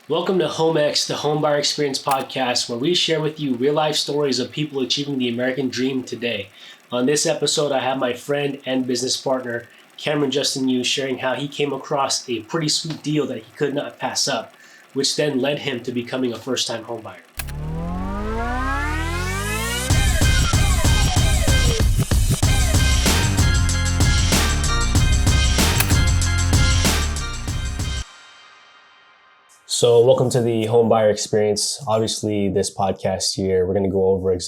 Welcome to HomeX, the Homebuyer Experience Podcast, where we share with you real-life stories of people achieving the American dream today. On this episode, I have my friend and business partner, Cameron Justin Yu, sharing how he came across a pretty sweet deal that he could not pass up, which then led him to becoming a first-time homebuyer. So welcome to the Homebuyer Experience. Obviously, this podcast here, we're going to go over we're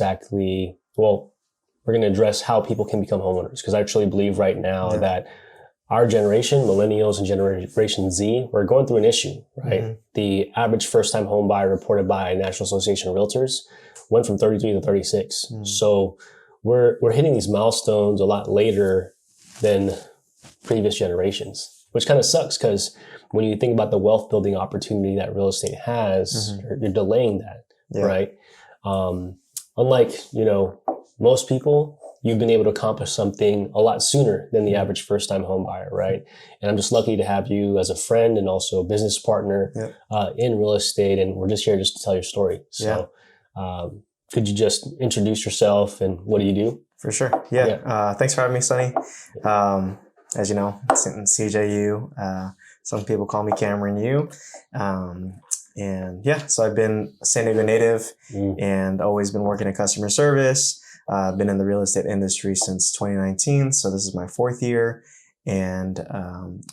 going to address how people can become homeowners. Because I truly believe right now that our generation, millennials and Generation Z, we're going through an issue, right? Mm-hmm. The average first-time homebuyer reported by National Association of Realtors went from 33 to 36. Mm-hmm. So we're hitting these milestones a lot later than previous generations, which kind of sucks because when you think about the wealth building opportunity that real estate has, you're delaying that, right? Unlike, most people, you've been able to accomplish something a lot sooner than the average first-time home buyer, right? And I'm just lucky to have you as a friend and also a business partner in real estate, and we're just here just to tell your story. So could you just introduce yourself and what do you do? For sure. Thanks for having me, Sonny. As you know, CJU. Some people call me Cameron Yu. So I've been a San Diego native and always been working in customer service. I've been in the real estate industry since 2019. So this is my fourth year and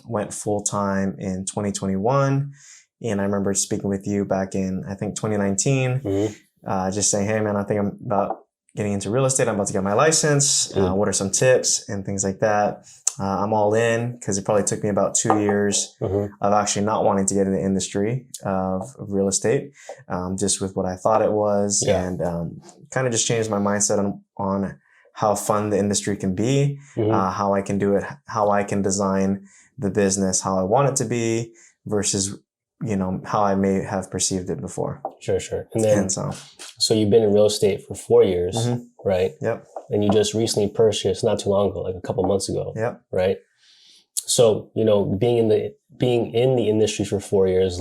went full-time in 2021. And I remember speaking with you back in, I think, 2019, just saying, hey, man, I think I'm about getting into real estate. I'm about to get my license. What are some tips and things like that? I'm all in because it probably took me about 2 years of actually not wanting to get in the industry of real estate, just with what I thought it was, and kind of just changed my mindset on how fun the industry can be, how I can do it, how I can design the business, how I want it to be versus, how I may have perceived it before. Sure. And so you've been in real estate for 4 years, right? Yep. And you just recently purchased not too long ago, like a couple months ago. Yep. Right. So, being in the industry for 4 years,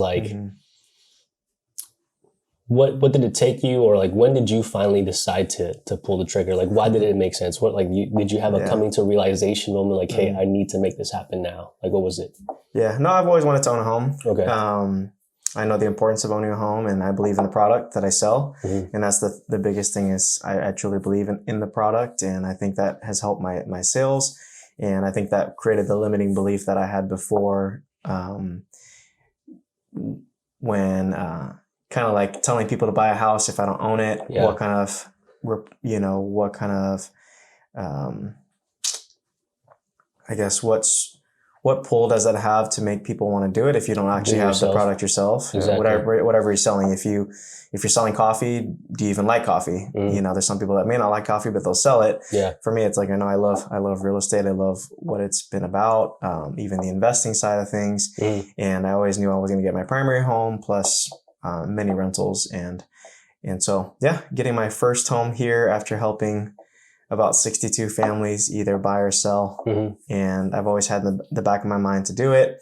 what did it take you, or when did you finally decide to pull the trigger? Why did it make sense? Did you have a coming to realization moment? Hey, I need to make this happen now. What was it? Yeah, no, I've always wanted to own a home. Okay. I know the importance of owning a home, and I believe in the product that I sell. And that's the biggest thing is I truly believe in the product. And I think that has helped my sales. And I think that created the limiting belief that I had before, when, kind of telling people to buy a house if I don't own it, what kind of, I guess what pull does that have to make people want to do it if you don't actually have the product yourself? Exactly. Whatever you're selling. If you're selling coffee, do you even like coffee? There's some people that may not like coffee, but they'll sell it. Yeah. For me, it's I love real estate. I love what it's been about, even the investing side of things. And I always knew I was going to get my primary home plus many rentals. And so, getting my first home here after helping about 62 families either buy or sell. And I've always had in the back of my mind to do it.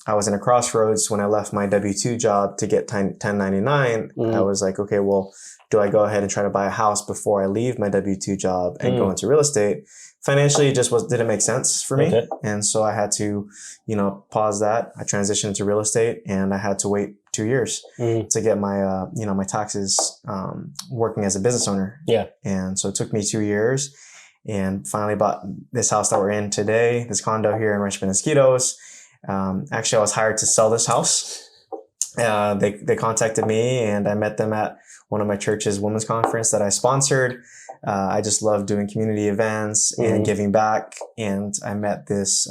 I was in a crossroads when I left my W-2 job to get 1099. I was like, okay, well, do I go ahead and try to buy a house before I leave my W-2 job and go into real estate? Financially, it just didn't make sense for me. Okay. And so I had to, pause that. I transitioned into real estate and I had to wait 2 years to get my, my taxes, working as a business owner. Yeah. And so it took me 2 years and finally bought this house that we're in today, this condo here in Rancho Penasquitos. Actually, I was hired to sell this house. They contacted me and I met them at one of my church's women's conference that I sponsored. I just love doing community events and giving back. And I met this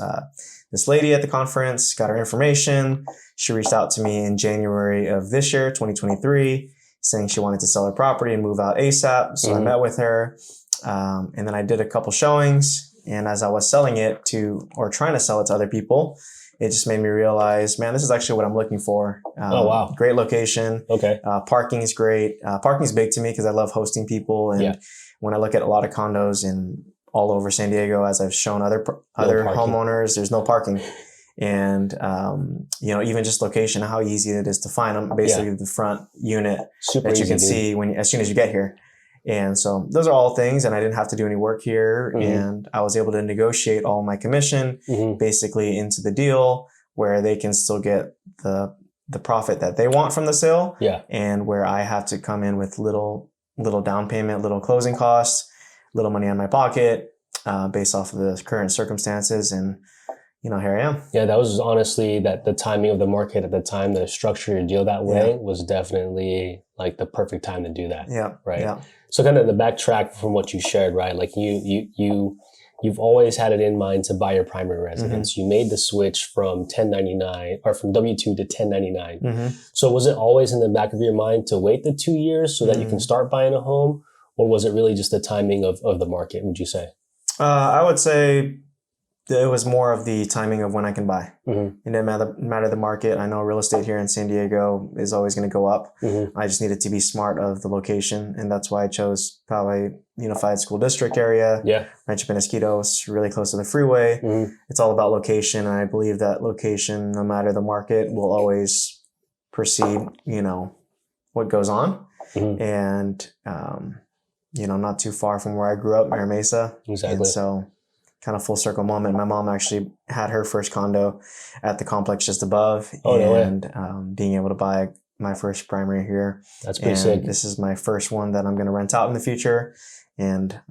lady at the conference, got her information. She reached out to me in January of this year, 2023, saying she wanted to sell her property and move out ASAP. So I met with her. And then I did a couple showings. And as I was selling it trying to sell it to other people, it just made me realize, man, this is actually what I'm looking for. Oh, wow. Great location. Okay. Parking is great. Parking is big to me because I love hosting people. And when I look at a lot of condos in all over San Diego, as I've shown other homeowners, there's no parking. And, even just location, how easy it is to find them. Basically the front unit Super that you easy, can see as soon as you get here. And so those are all things, and I didn't have to do any work here. And I was able to negotiate all my commission basically into the deal where they can still get the profit that they want from the sale. Yeah. And where I have to come in with little down payment, little closing costs, little money in my pocket, based off of the current circumstances. And, here I am. Yeah, that was honestly that the timing of the market at the time, the structure your deal that way was definitely like the perfect time to do that. Yeah. Right. Yeah. So kind of the backtrack from what you shared, right? Like you've always had it in mind to buy your primary residence. You made the switch from 1099 or from W-2 to 1099. So was it always in the back of your mind to wait the 2 years so that you can start buying a home? Or was it really just the timing of the market, would you say? I would say it was more of the timing of when I can buy. It didn't matter the market. I know real estate here in San Diego is always going to go up. I just needed to be smart of the location. And that's why I chose probably Unified School District area. Yeah. Rancho Penasquitos, really close to the freeway. It's all about location. And I believe that location, no matter the market, will always precede, what goes on. And, not too far from where I grew up, Mira Mesa. Exactly. And so kind of full circle moment. My mom actually had her first condo at the complex just above. Oh, no way. And being able to buy my first primary here. That's pretty sick. This is my first one that I'm going to rent out in the future. And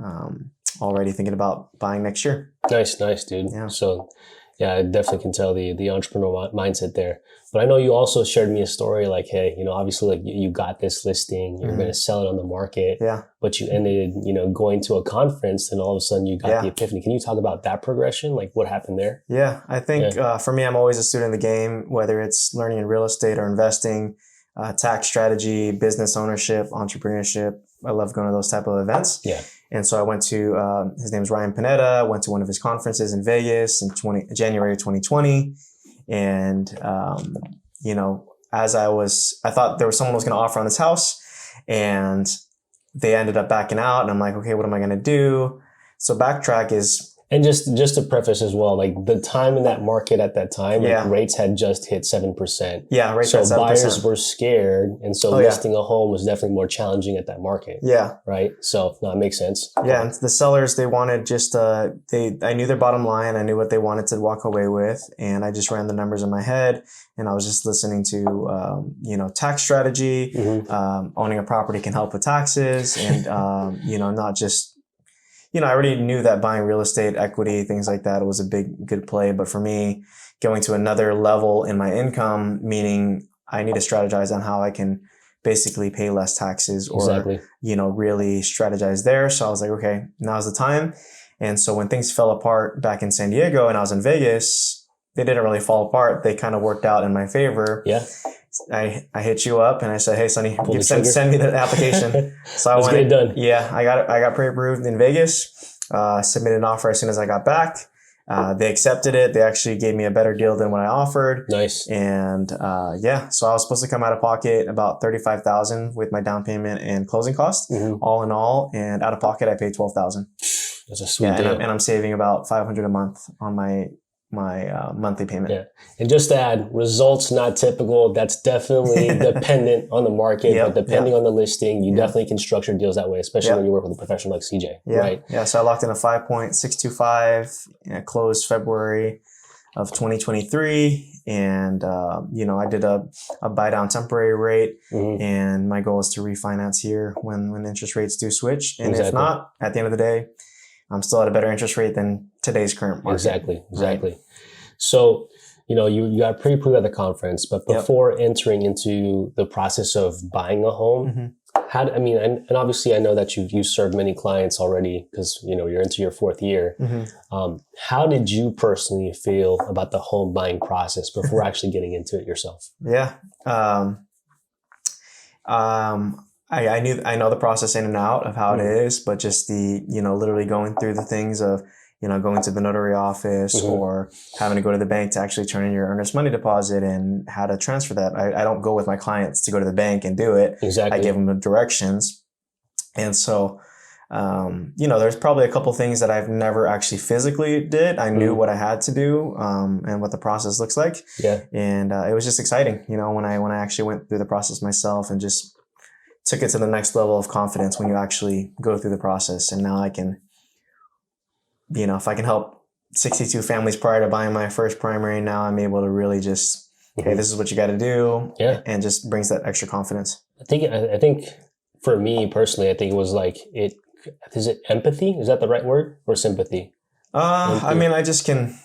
already thinking about buying next year. Nice, dude. Yeah. So yeah, I definitely can tell the entrepreneurial mindset there. But I know you also shared me a story like, hey, obviously like you got this listing, you're going to sell it on the market, but you ended, going to a conference and all of a sudden you got the epiphany. Can you talk about that progression? Like what happened there? Yeah, I think for me, I'm always a student of the game, whether it's learning in real estate or investing, tax strategy, business ownership, entrepreneurship. I love going to those type of events. Yeah. And so I went to, his name's Ryan Pineda, went to one of his conferences in Vegas in January 2020. And, as I thought there was someone who was going to offer on this house and they ended up backing out and I'm like, okay, what am I going to do? So backtrack is, and just to preface as well, like the time in that market at that time, like rates had just hit 7%. Yeah, rates had 7%. So buyers were scared. And so listing a home was definitely more challenging at that market. Yeah. Right. So no, it makes sense. Yeah. And the sellers, they wanted just, I knew their bottom line. I knew what they wanted to walk away with. And I just ran the numbers in my head and I was just listening to, tax strategy, owning a property can help with taxes and, not just, I already knew that buying real estate, equity, things like that was a good play. But for me, going to another level in my income, meaning I need to strategize on how I can basically pay less taxes or, really strategize there. So I was like, okay, now's the time. And so when things fell apart back in San Diego and I was in Vegas, they didn't really fall apart. They kind of worked out in my favor. Yeah. I hit you up and I said, hey, Sonny, send me the application. So Let's get it done. Yeah, I got pre-approved in Vegas, submitted an offer as soon as I got back. They accepted it. They actually gave me a better deal than what I offered. Nice. And, so I was supposed to come out of pocket about $35,000 with my down payment and closing costs, all in all. And out of pocket, I paid $12,000. That's a sweet deal. And I'm saving about $500 a month on my monthly payment. Yeah. And just to add, results not typical. That's definitely dependent on the market, but depending on the listing, you definitely can structure deals that way, especially when you work with a professional like CJ. Yeah. Right. Yeah. So I locked in a 5.625, closed February of 2023. And, I did a buy down temporary rate and my goal is to refinance here when interest rates do switch. And if not, at the end of the day, I'm still at a better interest rate than today's current market. Exactly. Right? So, you got pre-approved at the conference, but before entering into the process of buying a home, and obviously I know that you served many clients already because, you're into your fourth year. How did you personally feel about the home buying process before actually getting into it yourself? Yeah. I know the process in and out of how it is, but just the, literally going through the things of, going to the notary office or having to go to the bank to actually turn in your earnest money deposit and how to transfer that. I don't go with my clients to go to the bank and do it. Exactly. I give them the directions. And so, There's probably a couple things that I've never actually physically did. I knew what I had to do, and what the process looks like. Yeah. And, it was just exciting, when I actually went through the process myself and just took it to the next level of confidence when you actually go through the process. And now I can, if I can help 62 families prior to buying my first primary, now I'm able to really just, hey, this is what you got to do. Yeah. And just brings that extra confidence. I think for me personally, I think it was like is it empathy? Is that the right word, or sympathy? I mean, I just can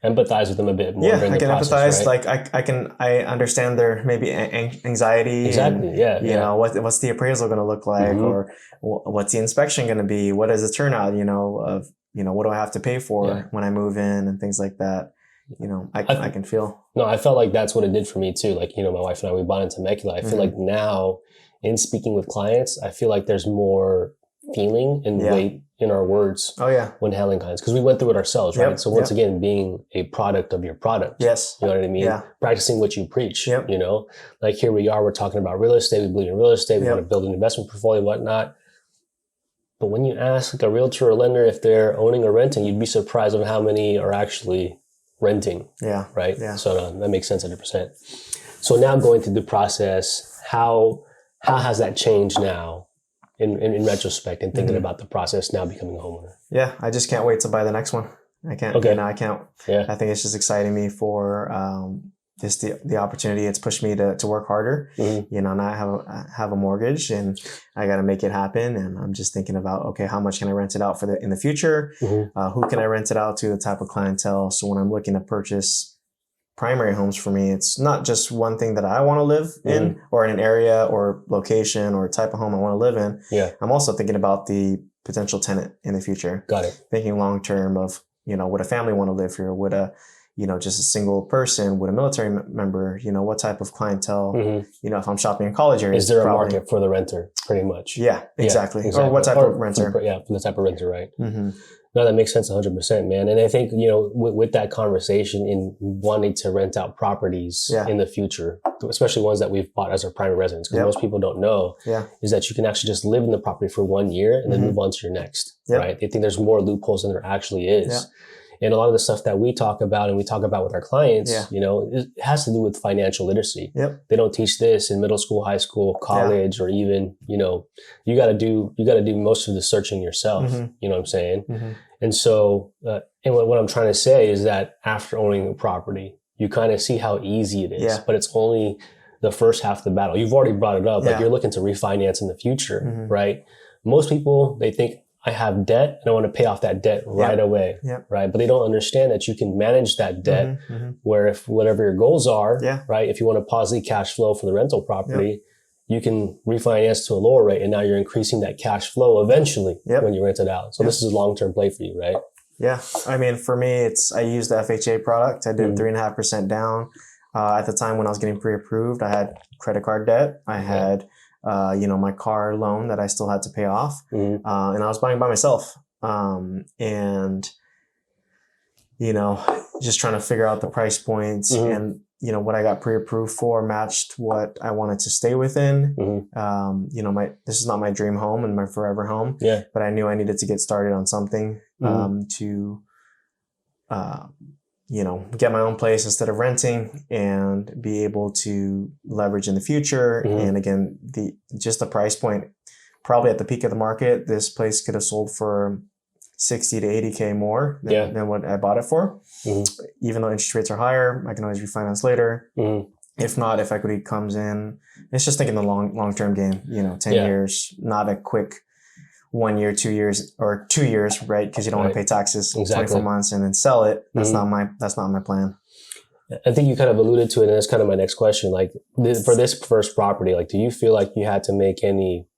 empathize with them a bit more. Yeah, I can process, empathize. Right? I understand their maybe anxiety. Exactly. And, yeah. What's the appraisal going to look like, or what's the inspection going to be? What is the turnout? What do I have to pay for when I move in and things like that. I can feel. No, I felt like that's what it did for me too. Like, my wife and I, we bought into Temecula. I feel like now in speaking with clients, I feel like there's more feeling and weight in our words. Oh yeah. When handling clients, because we went through it ourselves, right? So once again, being a product of your product. Yes. You know what I mean? Yeah. Practicing what you preach. Like here we are, we're talking about real estate. We believe in real estate. We want to build an investment portfolio and whatnot. But when you ask like a realtor or lender if they're owning or renting, you'd be surprised on how many are actually renting. Yeah. Right? Yeah. So that makes sense 100%. So now going through the process, how has that changed now in retrospect and thinking about the process now becoming a homeowner? Yeah, I just can't wait to buy the next one. I can't. Okay. I can't. Yeah. I think it's just exciting me for just the opportunity. It's pushed me to work harder. Now I have a mortgage and I got to make it happen. And I'm just thinking about, okay, how much can I rent it out in the future? Who can I rent it out to? The type of clientele. So when I'm looking to purchase primary homes, for me, it's not just one thing that I want to live in, or in an area or location or type of home I want to live in. Yeah. I'm also thinking about the potential tenant in the future. Got it. Thinking long term of, would a family want to live here? Would just a single person? Would a military member? What type of clientele? If I'm shopping in college areas, is there a market for the renter? Pretty much. Yeah, exactly. Or what type of renter? For the type of renter, right? No, that makes sense 100%, man. And I think, with that conversation in wanting to rent out properties in the future, especially ones that we've bought as our primary residence, because most people don't know, is that you can actually just live in the property for 1 year and then move on to your next, right? They think there's more loopholes than there actually is. And a lot of the stuff that we talk about and we talk about with our clients, it has to do with financial literacy. They don't teach this in middle school, high school, college, or even, you got to do most of the searching yourself. You know what I'm saying? And so, and what I'm trying to say is that after owning a property, you kind of see how easy it is, but it's only the first half of the battle. You've already brought it up. Like you're looking to refinance in the future, right? Most people, they think, I have debt and I want to pay off that debt right away, right? But they don't understand that you can manage that debt where if whatever your goals are, right? If you want a positive cash flow for the rental property, you can refinance to a lower rate and now you're increasing that cash flow eventually when you rent it out. So this is a long-term play for you, right? Yeah. I mean, for me, I used the FHA product. I did 3.5% down. At the time when I was getting pre-approved, I had credit card debt. I had my car loan that I still had to pay off. And I was buying by myself. And just trying to figure out the price points and, what I got pre-approved for matched what I wanted to stay within. This is not my dream home and my forever home, but I knew I needed to get started on something, to, get my own place instead of renting and be able to leverage in the future. And again, the price point, probably at the peak of the market, this place could have sold for 60 to 80K more than what I bought it for. Even though interest rates are higher, I can always refinance later. If not, if equity comes in, it's just thinking the long-term game, 10 years, not a quick 1 year, 2 years, or 2 years, right? Because you don't want to pay taxes 24 months and then sell it. That's not my plan. I think you kind of alluded to it, and that's kind of my next question. Like for this first property, like, do you feel like you had to make any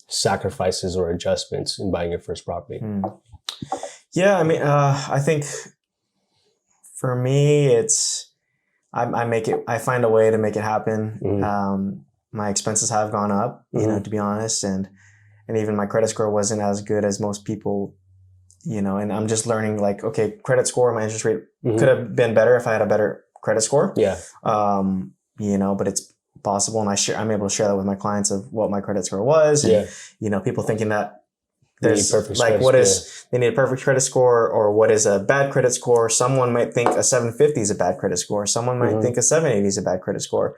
sacrifices or adjustments in buying your first property? Yeah, I mean, I think for me, I find a way to make it happen. My expenses have gone up, to be honest, and even my credit score wasn't as good as most people, and I'm just learning like, okay, credit score, my interest rate could have been better if I had a better credit score. But it's possible. And I'm able to share that with my clients of what my credit score was. And, people thinking that there's like they need a perfect credit score, or what is a bad credit score. Someone might think a 750 is a bad credit score. Someone might think a 780 is a bad credit score,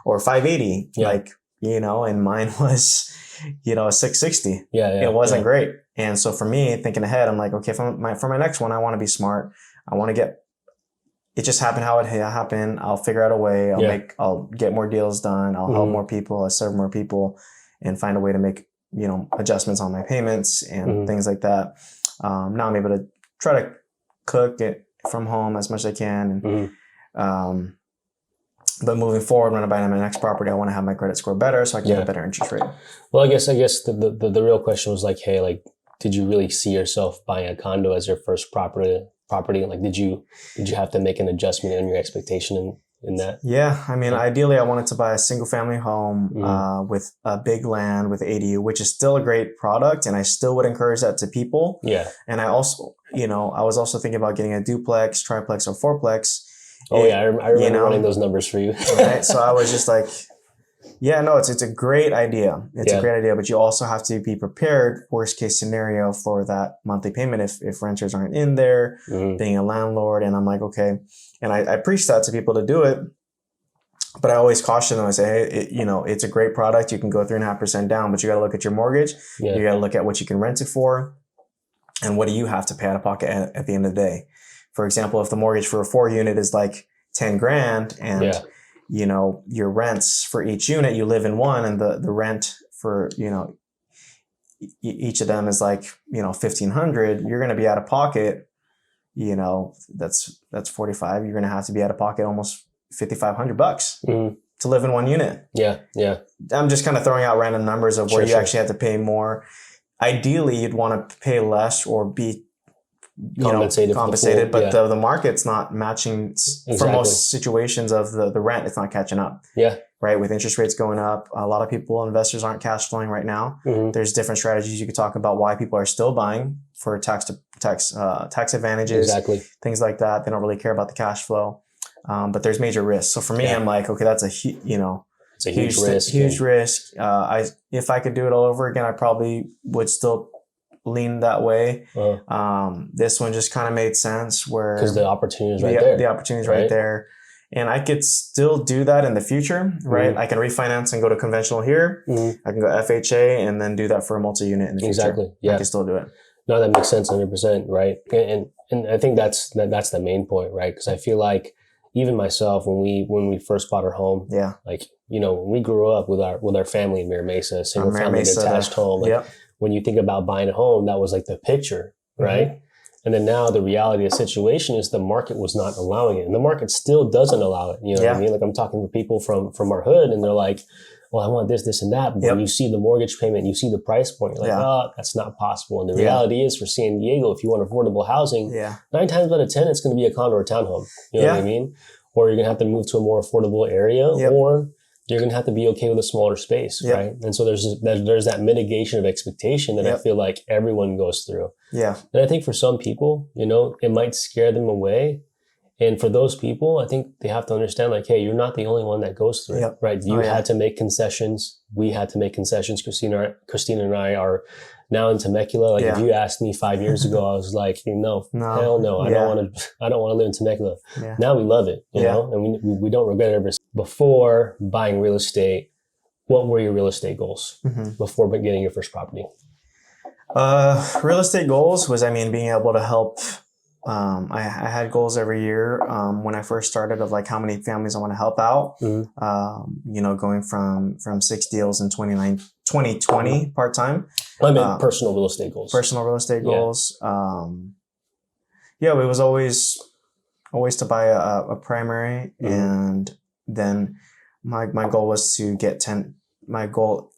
or 580. Yeah. Like, and mine was, a 660. It wasn't great. And so for me, thinking ahead, I'm like, okay, for my next one, I want to be smart. I want to get, it just happened how it happened. I'll figure out a way. I'll get more deals done. I'll help more people. I'll serve more people and find a way to make, adjustments on my payments and things like that. Now I'm able to try to cook it from home as much as I can. And, but moving forward, when I buy my next property, I want to have my credit score better so I can get a better interest rate. Well, I guess the real question was like, hey, like, did you really see yourself buying a condo as your first property? Like, did you have to make an adjustment in your expectation in that? Yeah. I mean, ideally I wanted to buy a single family home, with a big land with ADU, which is still a great product. And I still would encourage that to people. Yeah. And I also, I was also thinking about getting a duplex, triplex, or fourplex. Oh yeah. I remember running those numbers for you. Right. So I was just like, yeah, no, it's a great idea. It's a great idea, but you also have to be prepared, worst case scenario, for that monthly payment if renters aren't in there, being a landlord. And I'm like, okay. And I preach that to people to do it, but I always caution them. I say, hey, it's a great product. You can go 3.5% down, but you got to look at your mortgage. Yeah. You got to look at what you can rent it for, and what do you have to pay out of pocket at the end of the day. For example, if the mortgage for a 4-unit is like 10 grand and your rents for each unit, you live in one, and the rent for, each of them is like, 1,500, you're going to be out of pocket, that's 45. You're going to have to be out of pocket almost $5,500 to live in one unit. Yeah. Yeah. I'm just kind of throwing out random numbers of where you actually have to pay more. Ideally, you'd want to pay less or be compensated, but the market's not matching for most situations of the rent. It's not catching up. Yeah. Right. With interest rates going up, a lot of investors aren't cash flowing right now. There's different strategies you could talk about why people are still buying for tax advantages, things like that. They don't really care about the cash flow. But there's major risks. So for me, I'm like, okay, that's it's a huge risk. Huge risk. If I could do it all over again, I probably would still lean that way. This one just kind of made sense because the opportunity is right there. The opportunity is right there. And I could still do that in the future, right? I can refinance and go to conventional here. I can go FHA and then do that for a multi-unit in the future. Exactly. Yeah. I can still do it. No, that makes sense 100%, right? And I think that's the main point, right? Because I feel like even myself, when we first bought our home, like, when we grew up with our family in Mira Mesa, single family detached home, like, when you think about buying a home, that was like the picture, right? And then now the reality of the situation is the market was not allowing it. And the market still doesn't allow it. You know what I mean? Like, I'm talking to people from our hood, and they're like, well, I want this, and that. But when you see the mortgage payment, you see the price point, you're like, oh, that's not possible. And the reality is, for San Diego, if you want affordable housing, 9 times out of 10, it's going to be a condo or townhome. You know what I mean? Or you're going to have to move to a more affordable area, or you're going to have to be okay with a smaller space, right? And so there's that mitigation of expectation that I feel like everyone goes through. Yeah. And I think for some people, it might scare them away. And for those people, I think they have to understand, like, hey, you're not the only one that goes through it, right? You had to make concessions. We had to make concessions. Christina and I are now in Temecula. Like, if you asked me 5 years ago, I was like, no, hell no. I don't want to live in Temecula. Yeah. Now we love it, you know, and we don't regret it ever. Before buying real estate, what were your real estate goals before getting your first property? Real estate goals was, being able to help. I had goals every year when I first started of like how many families I want to help out. Going from 6 deals in 2020 part-time. I meant personal real estate goals. Personal real estate goals. It was always to buy a primary, and then my goal was to get 10. My goal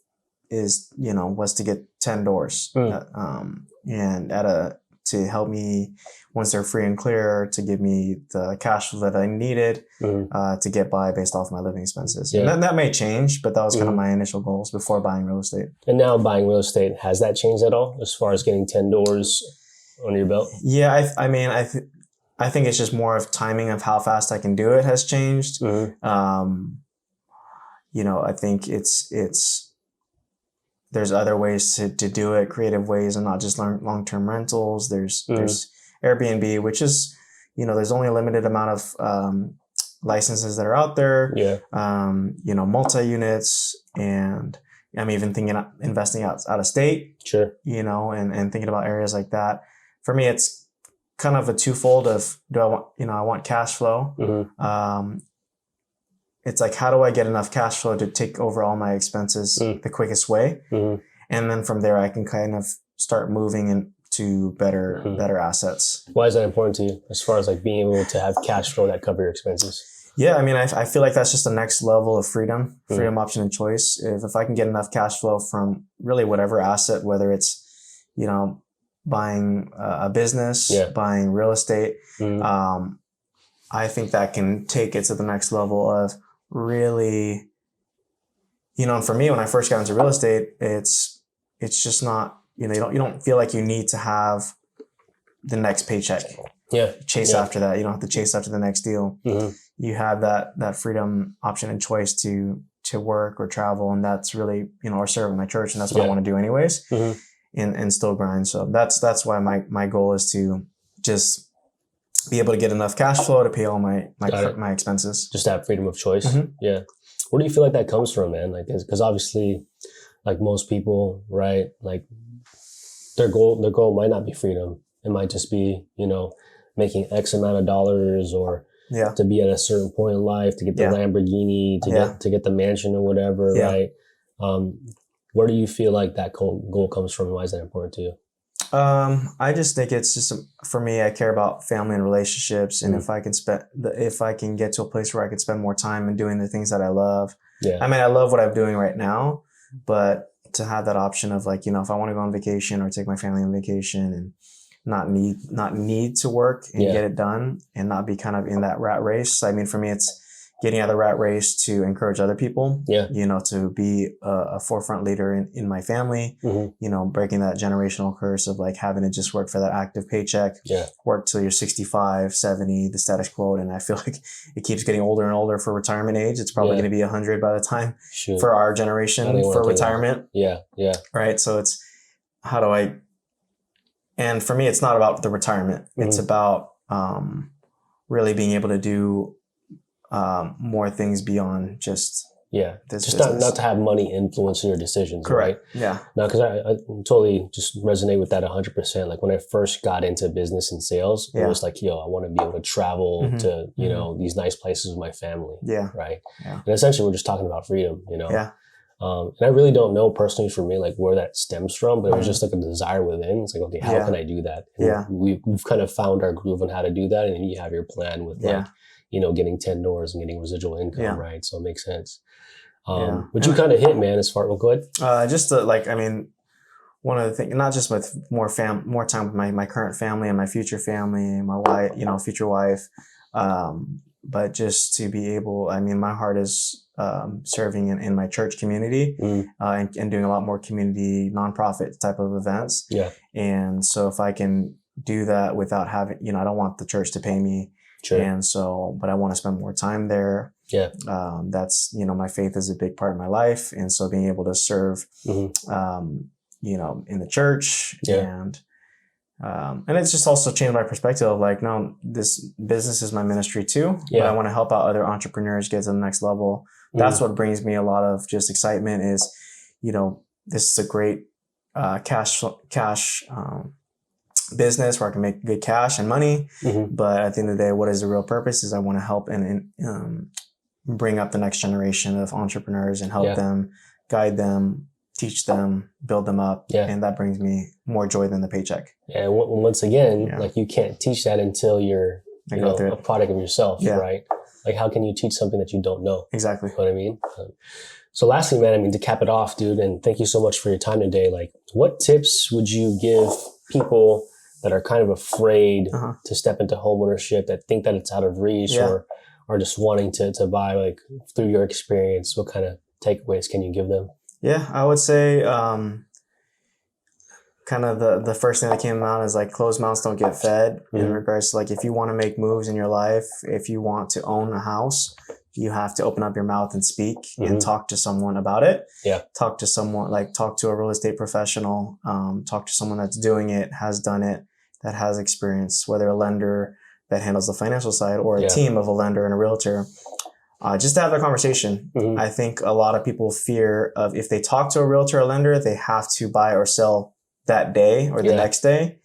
is was to get 10 doors, and to help me once they're free and clear, to give me the cash flow that I needed to get by based off my living expenses. Yeah. And that may change, but that was kind of my initial goals before buying real estate. And now buying real estate, has that changed at all as far as getting 10 doors under your belt? Yeah, I think it's just more of timing of how fast I can do it has changed. I think it's there's other ways to do it, creative ways, and not just long-term rentals. There's Airbnb, which is, there's only a limited amount of licenses that are out there. Yeah. Multi-units, and I'm even thinking of investing out of state. Sure. And thinking about areas like that. For me, it's kind of a twofold of, do I want, I want cash flow. Mm-hmm. It's like, how do I get enough cash flow to take over all my expenses the quickest way? Mm-hmm. And then from there, I can kind of start moving into better assets. Why is that important to you as far as like being able to have cash flow that cover your expenses? Yeah, I mean, I feel like that's just the next level of freedom, option, and choice. If I can get enough cash flow from really whatever asset, whether it's, buying a business, buying real estate, I think that can take it to the next level of really, and for me, when I first got into real estate, it's just not, you don't feel like you need to have the next paycheck. Yeah. Chase after that. You don't have to chase after the next deal. Mm-hmm. You have that freedom, option, and choice to work or travel. And that's really, or serve in my church. And that's what I want to do anyways, and still grind. So that's why my goal is to just be able to get enough cash flow to pay all my expenses. Just have freedom of choice. Mm-hmm. Yeah. Where do you feel like that comes from, man? Like, because obviously, like most people, right? Like their goal might not be freedom. It might just be, making X amount of dollars, or to be at a certain point in life, to get the Lamborghini, to get the mansion or whatever, right? Where do you feel like that goal comes from? Why is that important to you? I just think it's just, for me, I care about family and relationships. And if I can get to a place where I could spend more time and doing the things that I love. Yeah. I mean, I love what I'm doing right now, but to have that option of like, if I want to go on vacation or take my family on vacation and not need to work and get it done and not be kind of in that rat race. I mean, for me, it's getting out of the rat race to encourage other people, to be a forefront leader in my family, breaking that generational curse of like having to just work for that active paycheck, work till you're 65, 70, the status quo. And I feel like it keeps getting older and older for retirement age. It's probably going to be 100 by the time for our generation for retirement. Yeah. Right. So it's, how do and for me, it's not about the retirement. It's about really being able to do more things beyond just this just business. not to have money influence your decisions. Correct. Right? Yeah. No, because I totally just resonate with that 100%. Like when I first got into business and sales, it was like, I want to be able to travel to these nice places with my family. Yeah. Right. Yeah. And essentially, we're just talking about freedom. Yeah. And I really don't know personally for me, like where that stems from, but it was just like a desire within. It's like, okay, how can I do that? And we've kind of found our groove on how to do that. And then you have your plan with like, getting 10 doors and getting residual income, right? So it makes sense. But you kind of hit, man, as far, go ahead. Just to, like, I mean, one of the things, not just with more time with my current family and my future family and my wife, future wife, but just to be able, I mean, my heart is serving in my church community and doing a lot more community nonprofit type of events. Yeah. And so if I can do that without having, I don't want the church to pay me. Sure. And so, but I want to spend more time there. Yeah. That's, my faith is a big part of my life. And so being able to serve, in the church and it's just also changed my perspective of like, no, this business is my ministry too, but I want to help out other entrepreneurs get to the next level. That's what brings me a lot of just excitement is, this is a great, cash business where I can make good cash and money. But at the end of the day, what is the real purpose is I want to help and bring up the next generation of entrepreneurs and help them, guide them, teach them, build them up. And that brings me more joy than the paycheck. Yeah. And once again, like you can't teach that until you're a product of yourself, right? Like how can you teach something that you don't know? Exactly. You know what I mean? So lastly, man, I mean, to cap it off, dude, and thank you so much for your time today. Like what tips would you give people that are kind of afraid to step into homeownership, that think that it's out of reach or just wanting to buy, like through your experience? What kind of takeaways can you give them? Yeah, I would say kind of the first thing that came out is like closed mouths don't get fed in regards to like if you want to make moves in your life, if you want to own a house, you have to open up your mouth and speak and talk to someone about it. Yeah. Talk to someone, like talk to a real estate professional, talk to someone that's doing it, has done it, that has experience, whether a lender that handles the financial side or a team of a lender and a realtor. Just to have that conversation. I think a lot of people fear of if they talk to a realtor or lender, they have to buy or sell that day or the next day,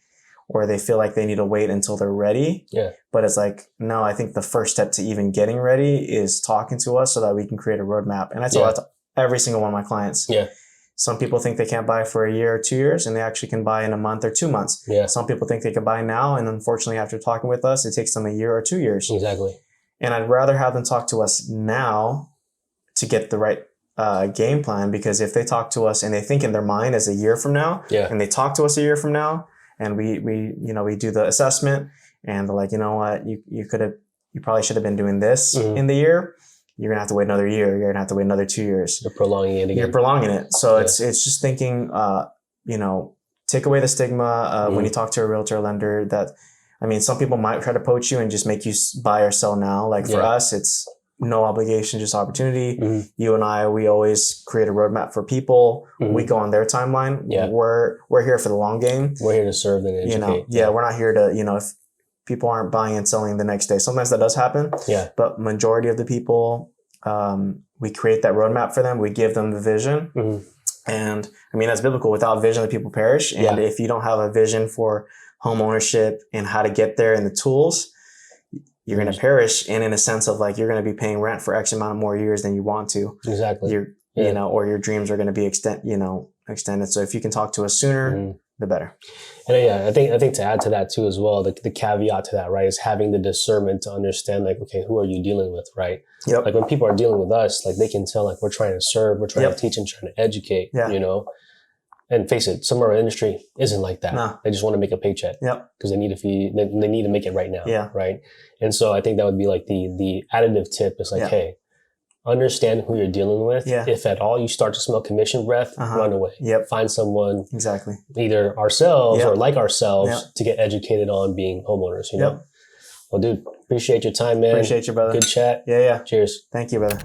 or they feel like they need to wait until they're ready. Yeah. But it's like, no, I think the first step to even getting ready is talking to us so that we can create a roadmap. And I tell that to every single one of my clients. Yeah. Some people think they can't buy for a year or 2 years, and they actually can buy in a month or 2 months. Yeah. Some people think they can buy now, and unfortunately, after talking with us, it takes them a year or 2 years. Exactly. And I'd rather have them talk to us now to get the right game plan, because if they talk to us and they think in their mind as a year from now, and they talk to us a year from now, and we do the assessment, and they're like, you know what, you probably should have been doing this in the year. You're gonna have to wait another year. You're gonna have to wait another 2 years. You're prolonging it again. You're prolonging it. So it's just thinking, take away the stigma when you talk to a realtor or lender that, I mean, some people might try to poach you and just make you buy or sell now. Like for us, it's no obligation, just opportunity. You and I, we always create a roadmap for people. We go on their timeline. Yeah. We're here for the long game. We're here to serve and educate. We're not here to, if people aren't buying and selling the next day. Sometimes that does happen. Yeah. But majority of the people, we create that roadmap for them. We give them the vision. And I mean, that's biblical. Without vision, the people perish. And if you don't have a vision for home ownership and how to get there and the tools, you're going to perish. And in a sense of like, you're going to be paying rent for X amount of more years than you want to. Exactly. Or your dreams are going to be extended. So if you can talk to us sooner, the better. And I think to add to that too as well, the caveat to that, right, is having the discernment to understand like, okay, who are you dealing with, right? Yep. Like when people are dealing with us, like they can tell like we're trying to serve, we're trying to teach and trying to educate, and face it, some of our industry isn't like that. No. They just want to make a paycheck because they need to feed, they need to make it right now. Right. And so I think that would be like the additive tip is like, hey, understand who you're dealing with. If at all you start to smell commission breath, run away. Find someone either ourselves or like ourselves to get educated on being homeowners, you know? Well, dude, appreciate your time, man. Appreciate you, brother. Good chat. Yeah. Cheers. Thank you, brother.